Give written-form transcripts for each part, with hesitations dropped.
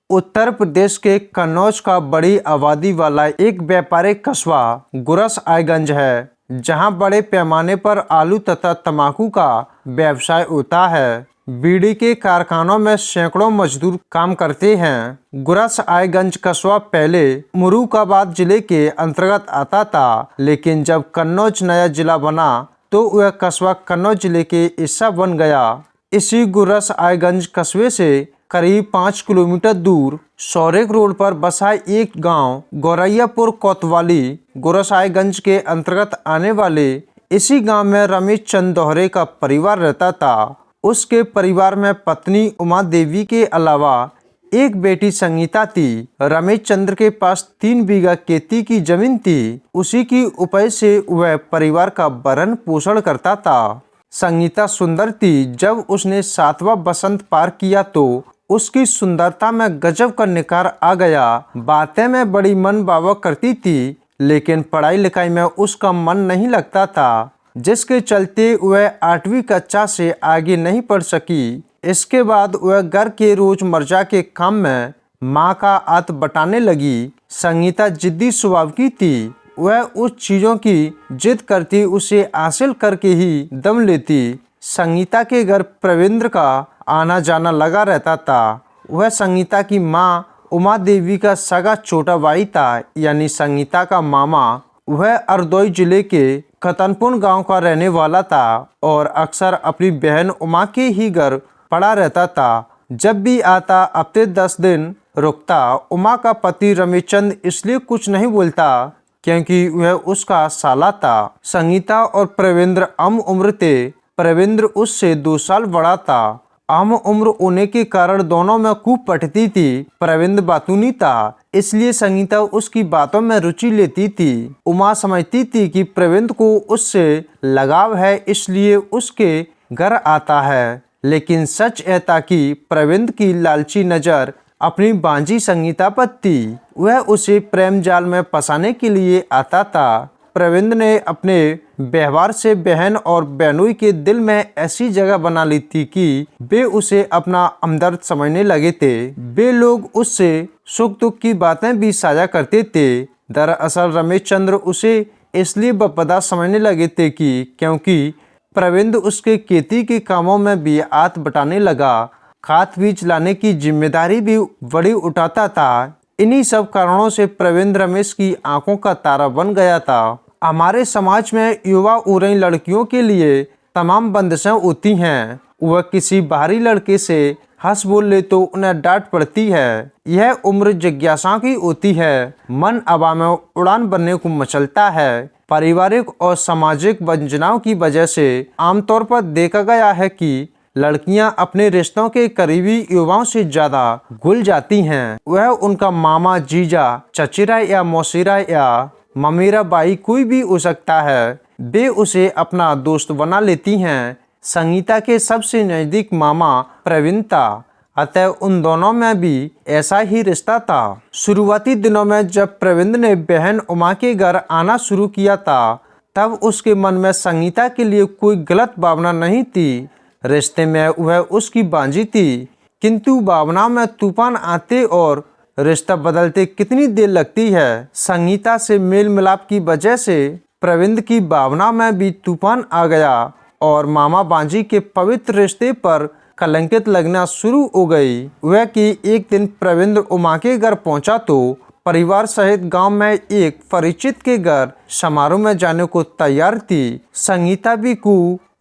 उत्तर प्रदेश के कन्नौज का बड़ी आबादी वाला एक व्यापारिक कस्बा गुरसआयगंज है, जहां बड़े पैमाने पर आलू तथा तंबाकू का व्यवसाय होता है। बीड़ी के कारखानों में सैकड़ों मजदूर काम करते हैं। गुरसआयगंज कस्बा पहले मुरादाबाद जिले के अंतर्गत आता था, लेकिन जब कन्नौज नया जिला बना तो वह कस्बा कन्नौज जिले के हिस्सा बन गया। इसी गुरसआयगंज कस्बे से करीब 5 किलोमीटर दूर सौरेक रोड पर बसा एक गांव गौरैयापुर कोतवाली गुरसआयगंज के अंतर्गत आने वाले इसी गांव में रमेश चंद दोहरे का परिवार रहता था। उसके परिवार में पत्नी उमा देवी के अलावा एक बेटी संगीता थी। रमेश चंद्र के पास 3 बीघा खेती की जमीन थी। उसी की उपज से वह परिवार का भरण पोषण करता था। संगीता सुंदर थी। जब उसने 7वां बसंत पार किया तो उसकी सुंदरता में गजब का निखार आ गया। बातें में बड़ी मन भावुक करती थी, लेकिन पढ़ाई लिखाई में उसका मन नहीं लगता था, जिसके चलते वह 8वीं कक्षा से आगे नहीं पढ़ सकी। इसके बाद वह घर के रोजमर्रा के काम में माँ का हाथ बटाने लगी। संगीता जिद्दी स्वभाव की थी। वह उस चीज़ों की जिद करती, उसे हासिल करके ही दम लेती। संगीता के घर प्रवींद्र का आना जाना लगा रहता था। वह संगीता की माँ उमा देवी का सगा छोटा भाई था, यानी संगीता का मामा। वह हरदोई जिले के खतनपुर गांव का रहने वाला था और अक्सर अपनी बहन उमा के ही घर पड़ा रहता था। जब भी आता हफ्ते 10 दिन रुकता। उमा का पति रमेशचंद इसलिए कुछ नहीं बोलता क्योंकि वह उसका साला था। संगीता और प्रवींद्र हम उम्र थे। प्रवींद्र उससे 2 साल बड़ा था। हम उम्र होने के कारण दोनों में खूब पटती थी। प्रवींद्र बातूनी था, इसलिए संगीता उसकी बातों में रुचि लेती थी। उमा समझती थी कि प्रवींद्र को उससे लगाव है, इसलिए उसके घर आता है। लेकिन सच है था कि प्रवींद्र की लालची नज़र अपनी बांझी संगीता पर थी। वह उसे प्रेम जाल में फंसाने के लिए आता था। प्रवींद्र ने अपने व्यवहार से बहन और बहनोई के दिल में ऐसी जगह बना ली थी कि वे उसे अपना हमदर्द समझने लगे थे। वे लोग उससे सुख दुख की बातें भी साझा करते थे। दरअसल रमेश चंद्र उसे इसलिए वफादार समझने लगे थे कि क्योंकि प्रवींद्र उसके खेती के कामों में भी हाथ बटाने लगा। खाद बीज लाने की जिम्मेदारी भी बड़ी उठाता था। इन्हीं सब कारणों से प्रवींद्र रमेश की आंखों का तारा बन गया था। हमारे समाज में युवा हो रही लड़कियों के लिए तमाम बंदिशें होती हैं। वह किसी बाहरी लड़के से हंस बोल ले तो उन्हें डांट पड़ती है। यह उम्र जिज्ञासाओं की होती है। मन हवा में उड़ान बनने को मचलता है। पारिवारिक और सामाजिक वंचनाओं की वजह से आमतौर पर देखा गया है कि लड़कियां अपने रिश्तों के करीबी युवाओं से ज्यादा घुल जाती हैं। वह उनका मामा, जीजा, चचेरा या मौसेरा या ममेरा बाई कोई भी हो सकता है। वे उसे अपना दोस्त बना लेती हैं। संगीता के सबसे नजदीक मामा प्रवीण था, अतः उन दोनों में भी ऐसा ही रिश्ता था। शुरुआती दिनों में जब प्रवीण ने बहन उमा के घर आना शुरू किया था, तब उसके मन में संगीता के लिए कोई गलत भावना नहीं थी। रिश्ते में वह उसकी बांझी थी, किंतु भावना में तूफान आते और रिश्ता बदलते कितनी देर लगती है। संगीता से मेल मिलाप की वजह से प्रवींद्र की भावना में भी तूफान आ गया और मामा बांझी के पवित्र रिश्ते पर कलंकित लगना शुरू हो गई। वह कि एक दिन प्रवींद्र उमा के घर पहुंचा तो परिवार सहित गांव में एक परिचित के घर समारोह में जाने को तैयार थी। संगीता भी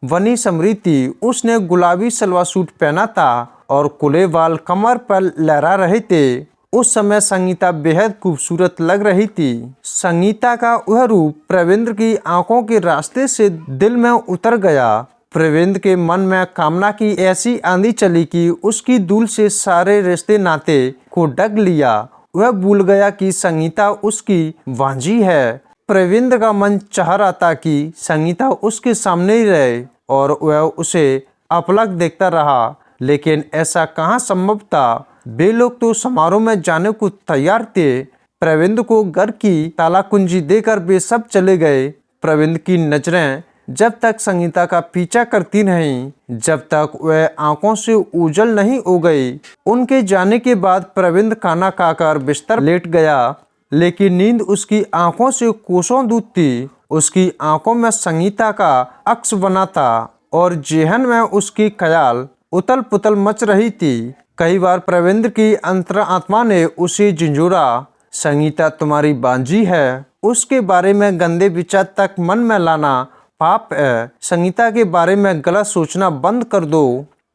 वनी समरी थी। उसने गुलाबी सलवार सूट पहना था और खुले बाल कमर पर लहरा रहे थे। उस समय संगीता बेहद खूबसूरत लग रही थी। संगीता का वह रूप प्रवींद्र की आंखों के रास्ते से दिल में उतर गया। प्रवींद्र के मन में कामना की ऐसी आंधी चली कि उसकी धूल से सारे रिश्ते नाते को ढक लिया। वह भूल गया कि संगीता उसकी भांजी है। प्रवींद्र का मन चाह रहा था कि संगीता उसके सामने ही रहे और वह उसे अपलक देखता रहा, लेकिन ऐसा कहाँ संभव था। वे लोग तो समारोह में जाने को तैयार थे। प्रवींद्र को घर की ताला कुंजी देकर वे सब चले गए। प्रवींद्र की नजरें जब तक संगीता का पीछा करती नहीं, जब तक वह आंखों से ओझल नहीं हो गई। उनके जाने के बाद प्रविंद खाना खाकर बिस्तर लेट गया, लेकिन नींद उसकी आंखों से कोसों दूर थी। उसकी आंखों में संगीता का अक्स बना था और जेहन में उसकी ख्याल उतल पुतल मच रही थी। कई बार प्रविंद की अंतरात्मा ने उसे झिंझोरा, संगीता तुम्हारी बांझी है, उसके बारे में गंदे विचार तक मन में लाना पाप है, संगीता के बारे में गलत सोचना बंद कर दो।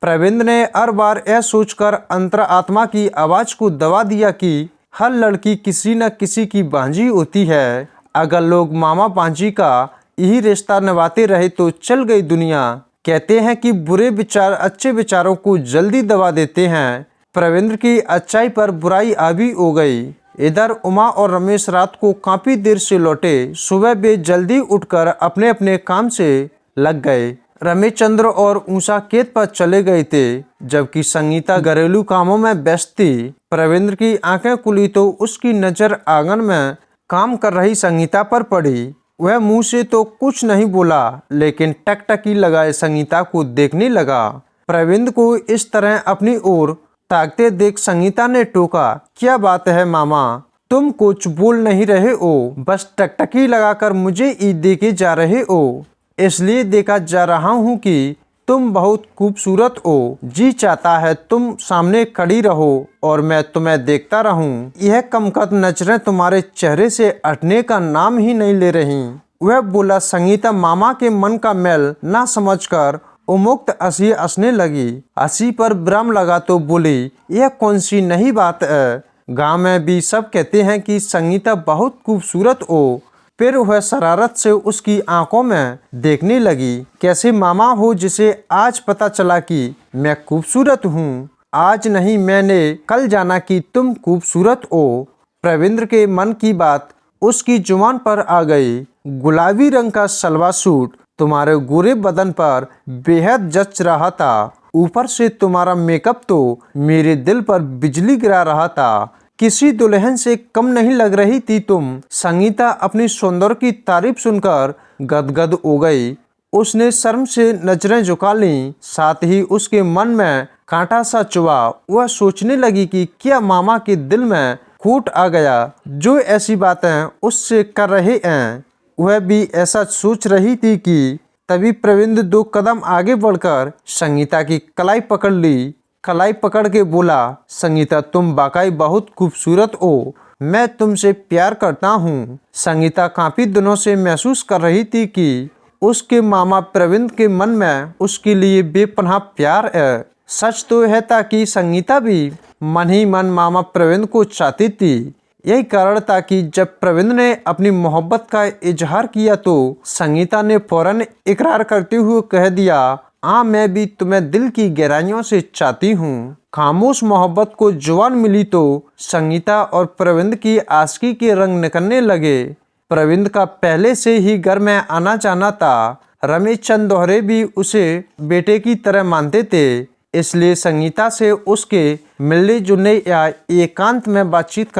प्रविंद ने हर बार यह सोचकर अंतरात्मा की आवाज को दबा दिया कि हर लड़की किसी न किसी की बांझी होती है। अगर लोग मामा बांझी का यही रिश्ता निभाते रहे तो चल गई दुनिया। कहते हैं कि बुरे विचार अच्छे विचारों को जल्दी दबा देते हैं। प्रविंद की अच्छाई पर बुराई हावी हो गई। इधर उमा और रमेश रात को काफी देर से लौटे। सुबह वे जल्दी उठकर अपने अपने काम से लग गए। रमेश चंद्र और ऊषा खेत पर चले गए थे, जबकि संगीता घरेलू कामों में व्यस्त थी। प्रविंद की आंखें खुली तो उसकी नजर आंगन में काम कर रही संगीता पर पड़ी। वह मुंह से तो कुछ नहीं बोला, लेकिन टकटकी लगाए संगीता को देखने लगा। प्रविंद को इस तरह अपनी ओर ताकते देख संगीता ने टोका, क्या बात है मामा, तुम कुछ बोल नहीं रहे हो, बस टकटकी लगाकर मुझे ही देखे जा रहे हो। इसलिए देखा जा रहा हूँ कि तुम बहुत खूबसूरत हो। जी चाहता है तुम सामने खड़ी रहो और मैं तुम्हें देखता रहूं। यह कमकत नजरें तुम्हारे चेहरे से हटने का नाम ही नहीं ले रही। वह बोला। संगीता मामा के मन का मैल ना समझकर उन्मुक्त हंसी हंसने लगी। हंसी पर विराम लगा तो बोली, यह कौन सी नई बात है, गांव में भी सब कहते हैं कि संगीता बहुत खूबसूरत हो। फिर वह शरारत से उसकी आंखों में देखने लगी। कैसे मामा हो जिसे आज पता चला कि मैं खूबसूरत हूँ। आज नहीं, मैंने कल जाना कि तुम खूबसूरत हो। प्रविंद के मन की बात उसकी जुबान पर आ गई। गुलाबी रंग का सलवार सूट तुम्हारे गोरे बदन पर बेहद जच रहा था। ऊपर से तुम्हारा मेकअप तो मेरे दिल पर बिजली गिरा रहा था। किसी दुल्हन से कम नहीं लग रही थी तुम। संगीता अपनी सौंदर्य की तारीफ सुनकर गदगद हो गई। उसने शर्म से नजरें झुका लीं, साथ ही उसके मन में कांटा सा चुभा। वह सोचने लगी कि क्या मामा के दिल में खोट आ गया जो ऐसी बातें उससे कर रहे हैं। वह भी ऐसा सोच रही थी कि तभी प्रविंद 2 कदम आगे बढ़कर संगीता की कलाई पकड़ ली। कलाई पकड़ के बोला, संगीता तुम वाकई बहुत खूबसूरत हो, मैं तुमसे प्यार करता हूँ। संगीता काफी दिनों से महसूस कर रही थी कि उसके मामा प्रविंद के मन में उसके लिए बेपनाह प्यार है। सच तो है था कि संगीता भी मन ही मन मामा प्रविंद को चाहती थी। यही कारण था कि जब प्रविंद ने अपनी मोहब्बत का इजहार किया तो संगीता ने फौरन इकरार करते हुए कह दिया, हाँ मैं भी तुम्हें दिल की गहराइयों से चाहती हूँ। खामोश मोहब्बत को जुबान मिली तो संगीता और प्रविंद की आशिकी के रंग निकलने लगे। प्रविंद का पहले से ही घर में आना जाना था। रमेश चंद दोहरे भी उसे बेटे की तरह मानते थे, इसलिए संगीता से उसके मिलने जुलने या एकांत में बातचीत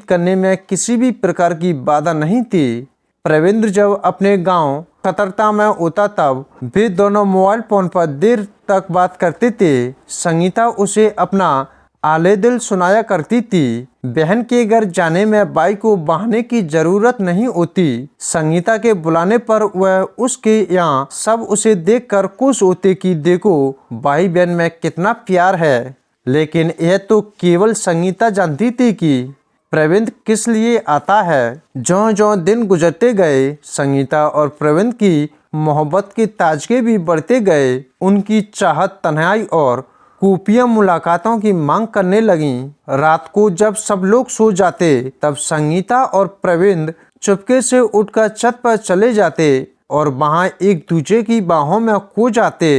करने में किसी भी प्रकार की बाधा नहीं थी। प्रविंद जब अपने गांव कतरता में होता तब वे दोनों मोबाइल फोन पर देर तक बात करते थे। संगीता उसे अपना आले दिल सुनाया करती थी। बहन के घर जाने में भाई को बहाने की जरूरत नहीं होती। संगीता के बुलाने पर वह उसके यहाँ सब उसे देखकर खुश होते कि देखो भाई बहन में कितना प्यार है। लेकिन यह तो केवल संगीता जानती थी कि प्रविंद किस लिए आता है। ज्यों-ज्यों दिन गुजरते गए, संगीता और प्रविंद की मोहब्बत के ताजगे भी बढ़ते गए। उनकी चाहत तन्हाई और खुफिया मुलाकातों की मांग करने लगीं। रात को जब सब लोग सो जाते तब संगीता और प्रविंद चुपके से उठकर छत पर चले जाते और वहां एक दूसरे की बाहों में खो जाते।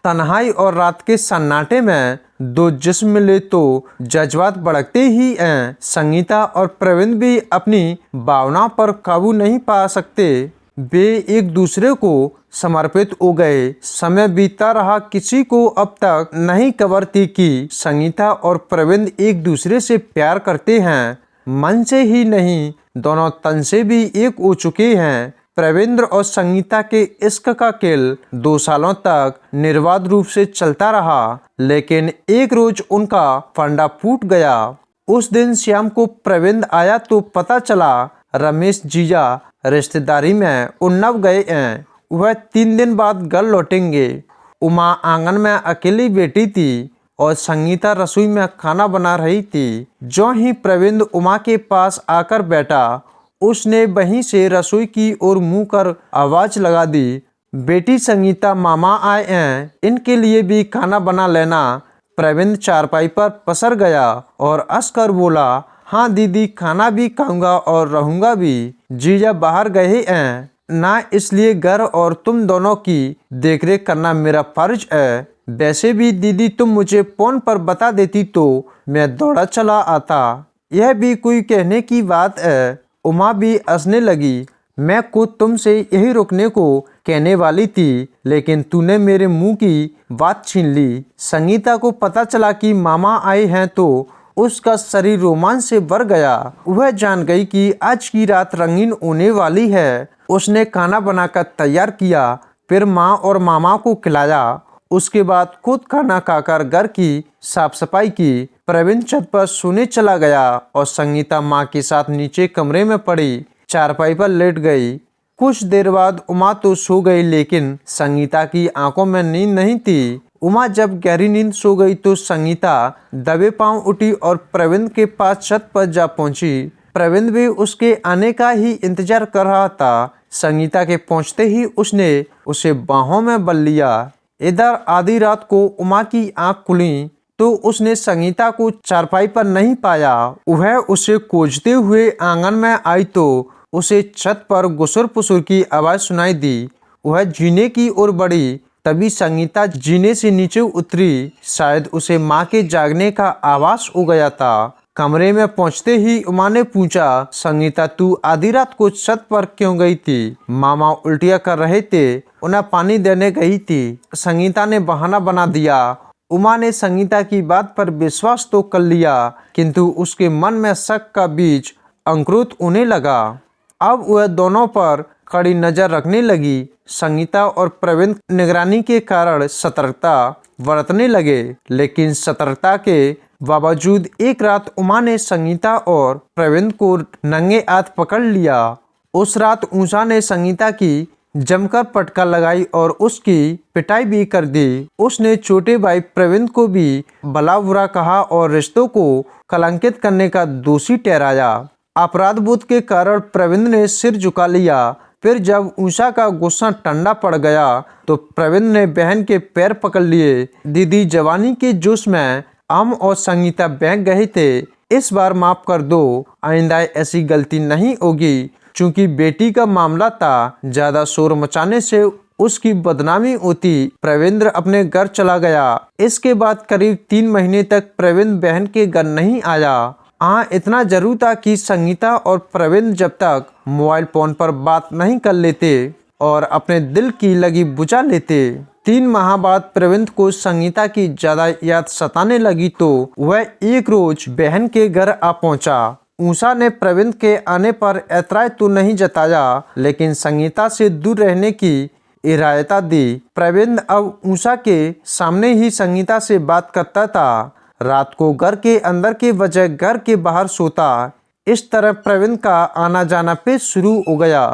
तन्हाई और रात के सन्नाटे में 2 जिस्म मिले तो जज्बात भड़कते ही हैं। संगीता और प्रविंद भी अपनी भावनाओं पर काबू नहीं पा सकते। वे एक दूसरे को समर्पित हो गए। समय बीतता रहा, किसी को अब तक नहीं खबर थी कि संगीता और प्रविंद एक दूसरे से प्यार करते हैं। मन से ही नहीं, दोनों तन से भी एक हो चुके हैं। प्रविंद्र और संगीता के इश्क का खेल 2 सालों तक निर्बाध रूप से चलता रहा, लेकिन एक रोज उनका फंडा फूट गया। उस दिन शाम को प्रविंद्र आया तो पता चला रमेश जीजा रिश्तेदारी में उन्नव गए हैं। वह 3 दिन बाद घर लौटेंगे। उमा आंगन में अकेली बैठी थी और संगीता रसोई में खाना बना रही थी। जो ही प्रविंद्र उमा के पास आकर बैठा, उसने वहीं से रसोई की ओर मुंह कर आवाज लगा दी, बेटी संगीता, मामा आए हैं, इनके लिए भी खाना बना लेना। प्रविंद्र चारपाई पर पसर गया और हंसकर बोला, हाँ दीदी, खाना भी खाऊंगा और रहूंगा भी। जीजा बाहर गए हैं ना, इसलिए घर और तुम दोनों की देखरेख करना मेरा फर्ज है। वैसे भी दीदी, तुम मुझे फोन पर बता देती तो मैं दौड़ा चला आता। यह भी कोई कहने की बात है। उमा भी हंसने लगी। मैं खुद तुमसे यही रुकने को कहने वाली थी, लेकिन तूने मेरे मुंह की बात छीन ली। संगीता को पता चला कि मामा आए हैं तो उसका शरीर रोमांच से भर गया। वह जान गई कि आज की रात रंगीन होने वाली है। उसने खाना बनाकर तैयार किया, फिर माँ और मामा को खिलाया। उसके बाद खुद खाना खाकर घर की साफ सफाई की। प्रविंद्र छत पर सोने चला गया और संगीता माँ के साथ नीचे कमरे में पड़ी चारपाई पर लेट गई। कुछ देर बाद उमा तो सो गई, लेकिन संगीता की आंखों में नींद नहीं थी। उमा जब गहरी नींद सो गई तो संगीता दबे पांव उठी और प्रविंद्र के पास छत पर जा पहुंची। प्रविंद्र भी उसके आने का ही इंतजार कर रहा था। संगीता के पहुंचते ही उसने उसे बाहों में बल लिया। इधर आधी रात को उमा की आंख खुली तो उसने संगीता को चारपाई पर नहीं पाया। वह उसे खोजते हुए आंगन में आई तो उसे छत पर गुसुर पुसुर की आवाज सुनाई दी। वह जीने की ओर बढ़ी, तभी संगीता जीने से नीचे उतरी। शायद उसे माँ के जागने का आभास हो गया था। कमरे में पहुंचते ही उमा ने पूछा, संगीता, तू आधी रात को छत पर क्यों गई थी? मामा उल्टियां कर रहे थे, उन्हें पानी देने गई थी। संगीता ने बहाना बना दिया। उमा ने संगीता की बात पर विश्वास तो कर लिया, किंतु उसके मन में शक का बीज अंकुरित होने लगा। अब वह दोनों पर कड़ी नजर रखने लगी। संगीता और प्रविंद्र निगरानी के कारण सतर्कता बरतने लगे, लेकिन सतर्कता के बावजूद एक रात उमा ने संगीता और प्रविंद्र को नंगे हाथ पकड़ लिया। उस रात उषा ने संगीता की जमकर पटका लगाई और उसकी पिटाई भी कर दी। उसने छोटे भाई प्रविंद्र को भी भला बुरा कहा और रिश्तों को कलंकित करने का दोषी ठहराया। अपराध बोध के कारण प्रविंद्र ने सिर झुका लिया। फिर जब उषा का गुस्सा ठंडा पड़ गया तो प्रविंद्र ने बहन के पैर पकड़ लिए। दीदी, जवानी के जोश में हम और संगीता बहक गए थे, इस बार माफ कर दो। आइंदा ऐसी गलती नहीं होगी। चूंकि बेटी का मामला था, ज्यादा शोर मचाने से उसकी बदनामी होती। प्रविंद्र अपने घर चला गया। इसके बाद करीब 3 महीने तक प्रविंद्र बहन के घर नहीं आया। हाँ, इतना जरूर था कि संगीता और प्रविंद्र जब तक मोबाइल फोन पर बात नहीं कर लेते और अपने दिल की लगी बुझा लेते। 3 माह बाद प्रविंद्र को संगीता की ज्यादा याद सताने लगी तो वह एक रोज बहन के घर आ पहुंचा। उषा ने प्रविंद्र के आने पर ऐतराज तो नहीं जताया, लेकिन संगीता से दूर रहने की इरादा दी। प्रविंद्र अब उषा के सामने ही संगीता से बात करता था। रात को घर के अंदर के बजाय घर के बाहर सोता। इस तरह प्रविंद्र का आना जाना फिर शुरू हो गया।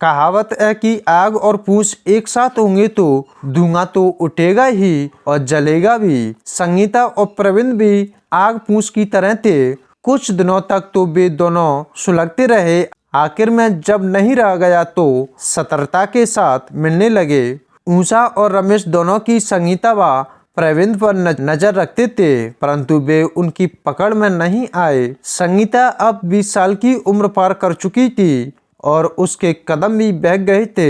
कहावत है कि आग और पूछ एक साथ होंगे तो धुआं तो उठेगा ही और जलेगा भी। संगीता और प्रविंद्र भी आग पूछ की तरह थे। कुछ दिनों तक तो वे दोनों सुलगते रहे। आखिर में जब नहीं रह गया तो सतर्कता के साथ मिलने लगे। उषा और रमेश दोनों की संगीता व प्रविंद्र पर नजर रखते थे, परंतु वे उनकी पकड़ में नहीं आए। संगीता अब 20 साल की उम्र पार कर चुकी थी और उसके कदम भी बह गए थे।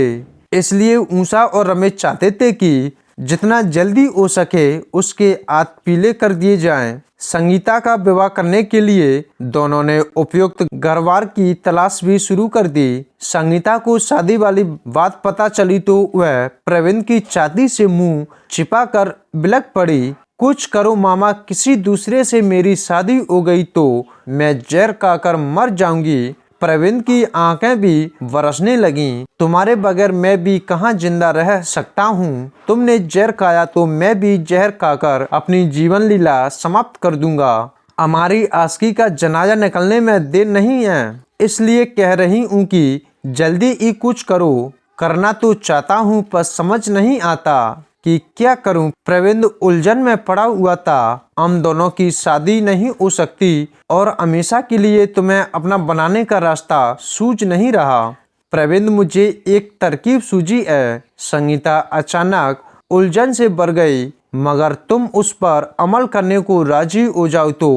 इसलिए उषा और रमेश चाहते थे कि जितना जल्दी हो सके उसके हाथ पीले कर दिए जाएं। संगीता का विवाह करने के लिए दोनों ने उपयुक्त घरवार की तलाश भी शुरू कर दी। संगीता को शादी वाली बात पता चली तो वह प्रविंद्र की छाती से मुंह छिपाकर बिलख पड़ी। कुछ करो मामा, किसी दूसरे से मेरी शादी हो गई तो मैं जहर खाकर मर जाऊंगी। प्रवीण की आंखें भी बरसने लगीं। तुम्हारे बगैर मैं भी कहाँ जिंदा रह सकता हूँ। तुमने जहर खाया तो मैं भी जहर खाकर अपनी जीवन लीला समाप्त कर दूंगा। हमारी आशिकी का जनाजा निकलने में देर नहीं है, इसलिए कह रही हूँ कि जल्दी ही कुछ करो। करना तो चाहता हूँ पर समझ नहीं आता कि क्या करूं। प्रवीण उलझन में पड़ा हुआ था। हम दोनों की शादी नहीं हो सकती और हमेशा के लिए तुम्हें अपना बनाने का रास्ता सूझ नहीं रहा। प्रवीण मुझे एक तरकीब सूझी है। संगीता अचानक उलझन से भर गई। मगर तुम उस पर अमल करने को राजी हो जाओ तो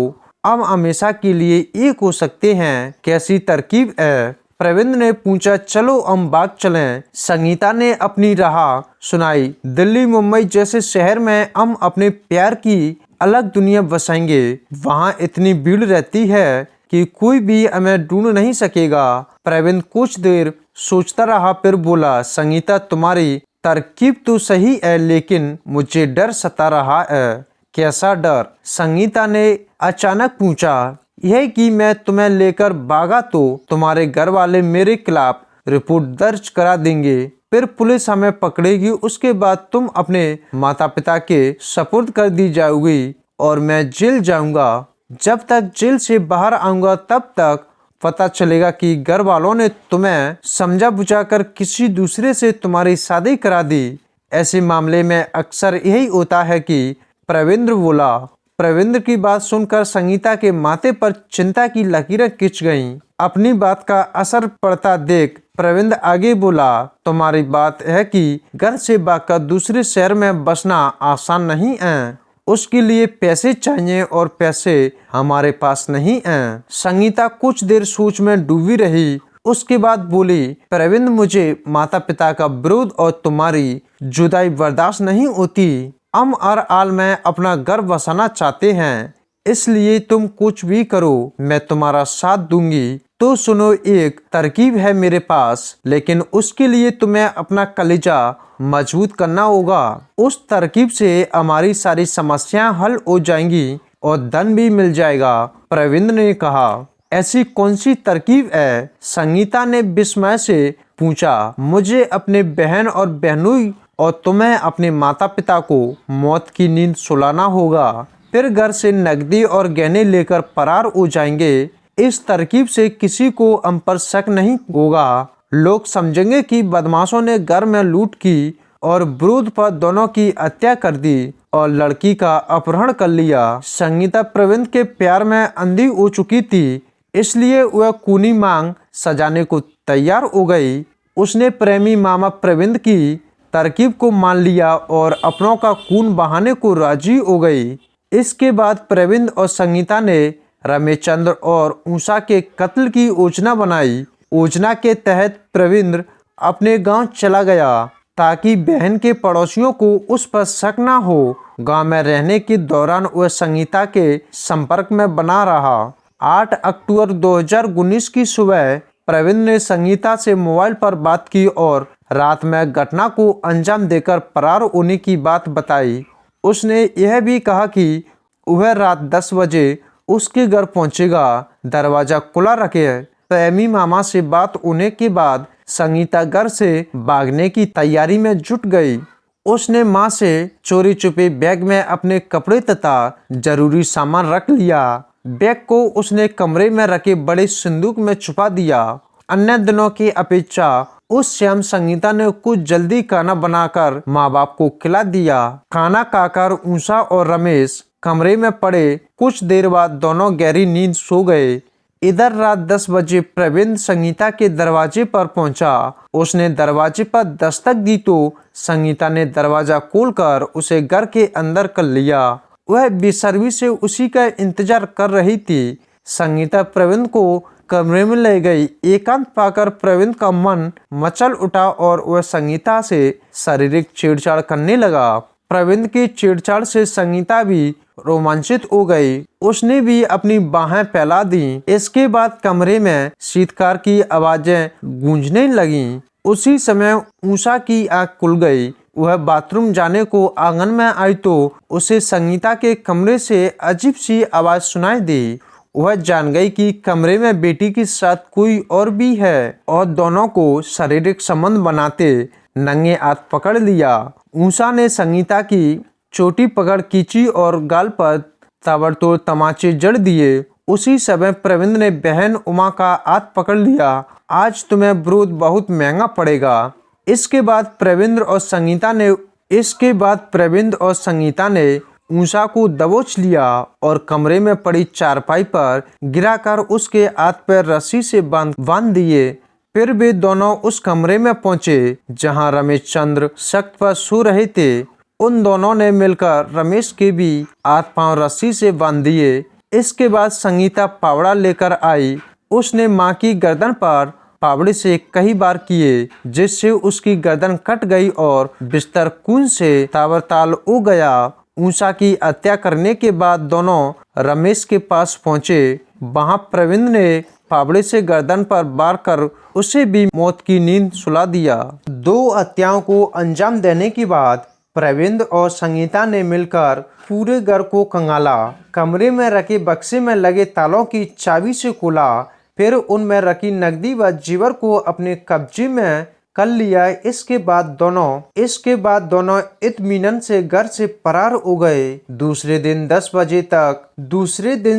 हम हमेशा के लिए एक हो सकते हैं। कैसी तरकीब है? प्रवीण ने पूछा। चलो हम भाग चलें। संगीता ने अपनी राह सुनाई। दिल्ली मुंबई जैसे शहर में हम अपने प्यार की अलग दुनिया बसाएंगे। वहाँ इतनी भीड़ रहती है कि कोई भी हमें ढूंढ नहीं सकेगा। प्रवीण कुछ देर सोचता रहा, फिर बोला, संगीता तुम्हारी तरकीब तो सही है, लेकिन मुझे डर सता रहा है। कैसा डर? संगीता ने अचानक पूछा। यह कि मैं तुम्हें लेकर भागा तो तुम्हारे घर वाले मेरे खिलाफ रिपोर्ट दर्ज करा देंगे, फिर पुलिस हमें पकड़ेगी। उसके बाद तुम अपने माता पिता के सपुर्द कर दी जाओगी और मैं जेल जाऊंगा। जब तक जेल से बाहर आऊंगा तब तक पता चलेगा कि घर वालों ने तुम्हें समझा बुझाकर किसी दूसरे से तुम्हारी शादी करा दी। ऐसे मामले में अक्सर यही होता है कि प्रवीण बोला। प्रवीण की बात सुनकर संगीता के माथे पर चिंता की लकीरें खिंच गईं। अपनी बात का असर पड़ता देख प्रवीण आगे बोला, तुम्हारी बात है कि घर से भागकर दूसरे शहर में बसना आसान नहीं है। उसके लिए पैसे चाहिए और पैसे हमारे पास नहीं हैं। संगीता कुछ देर सोच में डूबी रही। उसके बाद बोली, प्रवीण मुझे माता पिता का विरोध और तुम्हारी जुदाई बर्दाश्त नहीं होती। हम हर हाल में अपना घर बसाना चाहते हैं, इसलिए तुम कुछ भी करो, मैं तुम्हारा साथ दूंगी। तो सुनो, एक तरकीब है मेरे पास, लेकिन उसके लिए तुम्हें अपना कलेजा मजबूत करना होगा। उस तरकीब से हमारी सारी समस्याएं हल हो जाएंगी और धन भी मिल जाएगा। प्रवीण ने कहा। ऐसी कौन सी तरकीब है? संगीता ने विस्मय से पूछा। मुझे अपने बहन और बहनोई और तुम्हें अपने माता पिता को मौत की नींद सुलाना होगा, फिर घर से नकदी और गहने लेकर फरार हो जाएंगे। इस तरकीब से किसी को हम पर शक नहीं होगा। लोग समझेंगे कि बदमाशों ने घर में लूट की और विरोध पर दोनों की हत्या कर दी और लड़की का अपहरण कर लिया। संगीता प्रवीण के प्यार में अंधी हो चुकी थी, इसलिए वह खूनी मांग सजाने को तैयार हो गई। उसने प्रेमी मामा प्रवीण की तरकीब को मान लिया और अपनों का खून बहाने को राजी हो गई। इसके बाद प्रवीण और संगीता ने रमेशचंद्र और उषा के कत्ल की योजना बनाई। योजना के तहत प्रवीण अपने गांव चला गया ताकि बहन के पड़ोसियों को उस पर शक न हो। गांव में रहने के दौरान वह संगीता के संपर्क में बना रहा। 8 अक्टूबर 2019 की सुबह प्रवीण ने संगीता से मोबाइल पर बात की और रात में घटना को अंजाम देकर फरार होने की बात बताई। उसने यह भी कहा कि वह रात 10 बजे उसके घर पहुंचेगा, दरवाजा खुला रखे। प्रेमी मामा से बात होने के बाद संगीता घर से भागने की तैयारी में जुट गई। उसने मां से चोरी छुपे बैग में अपने कपड़े तथा जरूरी सामान रख लिया। बैग को उसने कमरे में रखे बड़े संदूक में छुपा दिया। अन्य दिनों की अपेक्षा उस शाम संगीता ने कुछ जल्दी खाना बनाकर माँ बाप को खिला दिया। खाना खाकर उषा और रमेश कमरे में पड़े। कुछ देर बाद दोनों गहरी नींद सो गए। इधर रात 10 बजे प्रवीण संगीता के दरवाजे पर पहुंचा। उसने दरवाजे पर दस्तक दी तो संगीता ने दरवाजा खोलकर उसे घर के अंदर कर लिया। वह बेसब्री से उसी का इंतजार कर रही थी। संगीता प्रवीण को कमरे में ले गई। एकांत पाकर प्रवीण का मन मचल उठा और वह संगीता से शारीरिक छेड़छाड़ करने लगा। प्रवीण की छेड़छाड़ से संगीता भी रोमांचित हो गई। उसने भी अपनी बाहें फैला दी। इसके बाद कमरे में शीतकार की आवाजें गूंजने लगीं। उसी समय उषा की आंख खुल गई। वह बाथरूम जाने को आंगन में आई तो उसे संगीता के कमरे से अजीब सी आवाज सुनाई दी। वह जान गई कि कमरे में बेटी के साथ कोई और भी है और दोनों को शारीरिक संबंध बनाते नंगे हाथ पकड़ लिया। ऊषा ने संगीता की चोटी पकड़ खींची और गाल पर ताबड़तोड़ तमाचे जड़ दिए। उसी समय प्रविंद ने बहन उमा का हाथ पकड़ लिया। आज तुम्हें विरोध बहुत महंगा पड़ेगा। इसके बाद प्रविंद और संगीता ने ऊषा को दबोच लिया और कमरे में पड़ी चारपाई पर गिराकर उसके हाथ पैर रस्सी से बांध दिए। फिर वे दोनों उस कमरे में पहुंचे जहां रमेश चंद्र सख्त पर सो रहे थे। उन दोनों ने मिलकर रमेश के भी हाथ पांव रस्सी से बांध दिए। इसके बाद संगीता फावड़ा लेकर आई। उसने मां की गर्दन पर फावड़े से कई बार किए जिससे उसकी गर्दन कट गई और बिस्तर खून से ताबड़ताल हो गया। ऊषा की हत्या करने के बाद दोनों रमेश के पास पहुंचे। वहां प्रविंद ने फावड़े से गर्दन पर वार कर उसे भी मौत की नींद सुला दिया। 2 हत्याओं को अंजाम देने के बाद प्रविंद और संगीता ने मिलकर पूरे घर को खंगाला। कमरे में रखे बक्से में लगे तालों की चाबी से खोला। फिर उनमें रखी नकदी व जेवर को अपने कब्जे में कर लिया। इसके बाद दोनों इत्मीनान से घर से फरार हो गए। दूसरे दिन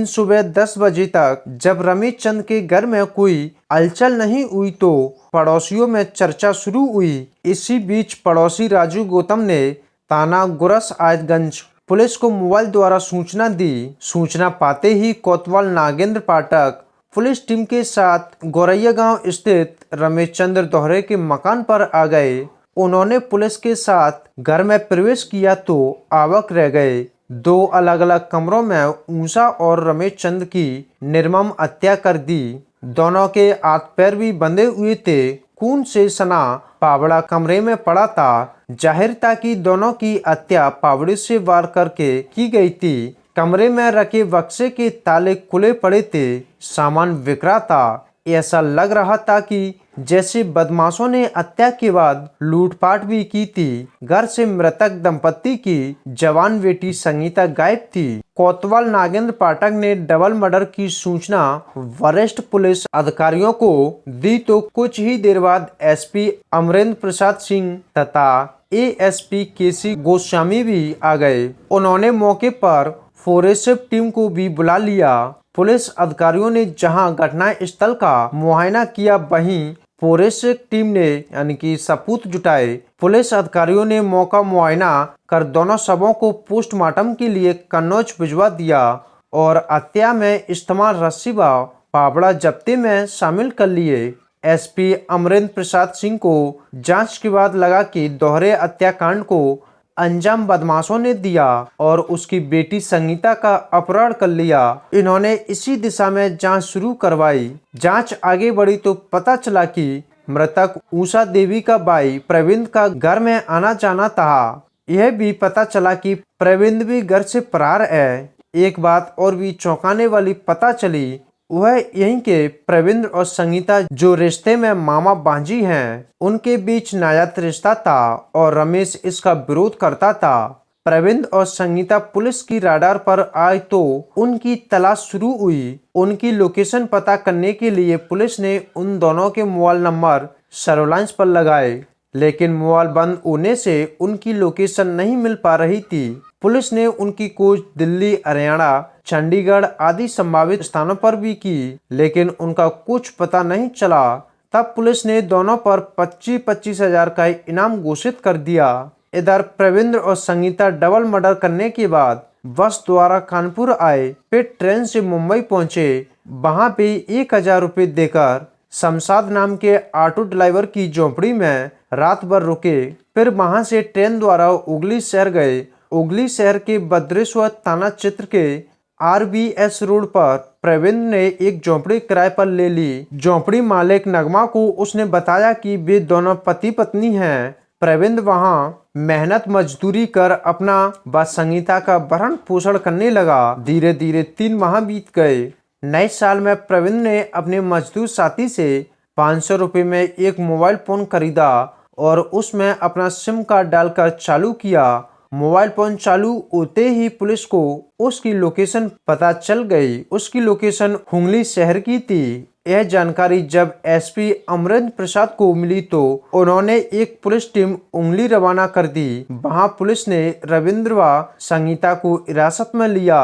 सुबह 10 बजे तक जब रमेश चंद के घर में कोई हलचल नहीं हुई तो पड़ोसियों में चर्चा शुरू हुई। इसी बीच पड़ोसी राजू गौतम ने थाना गुरस आयतगंज पुलिस को मोबाइल द्वारा सूचना दी। सूचना पाते ही कोतवाल नागेंद्र पाठक पुलिस टीम के साथ गोरैया गांव स्थित रमेश चंद्र दोहरे के मकान पर आ गए। उन्होंने पुलिस के साथ घर में प्रवेश किया तो अवाक रह गए। 2 अलग अलग कमरों में ऊषा और रमेश चंद्र की निर्मम हत्या कर दी। दोनों के हाथ पैर भी बंधे हुए थे। खून से सना फावड़ा कमरे में पड़ा था। जाहिर था कि दोनों की हत्या फावड़े से वार करके की गई थी। कमरे में रखे बक्से के ताले खुले पड़े थे। सामान बिखरा था। ऐसा लग रहा था कि जैसे बदमाशों ने हत्या के बाद लूटपाट भी की थी। घर से मृतक दंपत्ति की जवान बेटी संगीता गायब थी। कोतवाल नागेंद्र पाठक ने डबल मर्डर की सूचना वरिष्ठ पुलिस अधिकारियों को दी तो कुछ ही देर बाद एसपी अमरेंद्र प्रसाद सिंह तथा एएसपी केसी गोस्वामी भी आ गए। उन्होंने मौके पर फोरेंसिक टीम को भी बुला लिया। पुलिस अधिकारियों ने जहां घटना स्थल का मुआयना किया वहीं फोरेंसिक टीम ने यानी कि सबूत जुटाए। पुलिस अधिकारियों ने मौका मुआयना कर दोनों शवों को पोस्टमार्टम के लिए कन्नौज भिजवा दिया और हत्या में इस्तेमाल रस्सी व फावड़ा जब्ती में शामिल कर लिए। एसपी अमरेंद्र प्रसाद सिंह को जांच के बाद लगा कि दोहरे हत्याकांड को अंजाम बदमाशों ने दिया और उसकी बेटी संगीता का अपहरण कर लिया। इन्होंने इसी दिशा में जांच शुरू करवाई। जांच आगे बढ़ी तो पता चला कि मृतक ऊषा देवी का भाई प्रविंद का घर में आना जाना था। यह भी पता चला कि प्रविंद भी घर से फरार है। एक बात और भी चौंकाने वाली पता चली, वह यहीं के प्रविंद और संगीता जो रिश्ते में मामा भांजी हैं, उनके बीच नायाब रिश्ता था और रमेश इसका विरोध करता था। प्रविंद और संगीता पुलिस की राडार पर आए तो उनकी तलाश शुरू हुई। उनकी लोकेशन पता करने के लिए पुलिस ने उन दोनों के मोबाइल नंबर सर्विलांस पर लगाए, लेकिन मोबाइल बंद होने से उनकी लोकेशन नहीं मिल पा रही थी। पुलिस ने उनकी खोज दिल्ली, हरियाणा, चंडीगढ़ आदि संभावित स्थानों पर भी की, लेकिन उनका कुछ पता नहीं चला। तब पुलिस ने दोनों पर 25-25 हजार का इनाम घोषित कर दिया। इधर प्रविंद और संगीता डबल मर्डर करने के बाद बस द्वारा कानपुर आए, फिर ट्रेन से मुंबई पहुंचे। वहां पे 1000 रुपये देकर शमशाद नाम के ऑटो ड्राइवर की झोपड़ी में रात भर रुके। फिर वहां से ट्रेन द्वारा हुगली शहर गए। हुगली शहर के भद्रेश्वर थाना क्षेत्र के RBS रोड पर प्रविंद ने एक झोपड़ी किराए पर ले ली। झोपड़ी मालिक नगमा को उसने बताया कि वे दोनों पति पत्नी हैं। प्रविंद वहां मेहनत मजदूरी कर अपना व संगीता का भरण पोषण करने लगा। धीरे धीरे 3 माह बीत गए। नए साल में प्रविंद ने अपने मजदूर साथी से 500 रुपये में एक मोबाइल फोन खरीदा और उसमें अपना सिम कार्ड डालकर चालू किया मोबाइल फोन चालू होते ही पुलिस को उसकी लोकेशन पता चल गई। उसकी लोकेशन हुगली शहर की थी। यह जानकारी जब एसपी अमरेंद्र प्रसाद को मिली तो उन्होंने एक पुलिस टीम उंगली रवाना कर दी। वहां पुलिस ने रविंद्र व संगीता को हिरासत में लिया।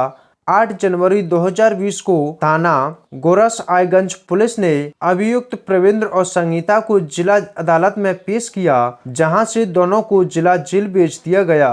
8 जनवरी 2020 को थाना गोरसआयगंज पुलिस ने अभियुक्त प्रवीण और संगीता को जिला अदालत में पेश किया, जहां से दोनों को जिला जेल भेज दिया गया।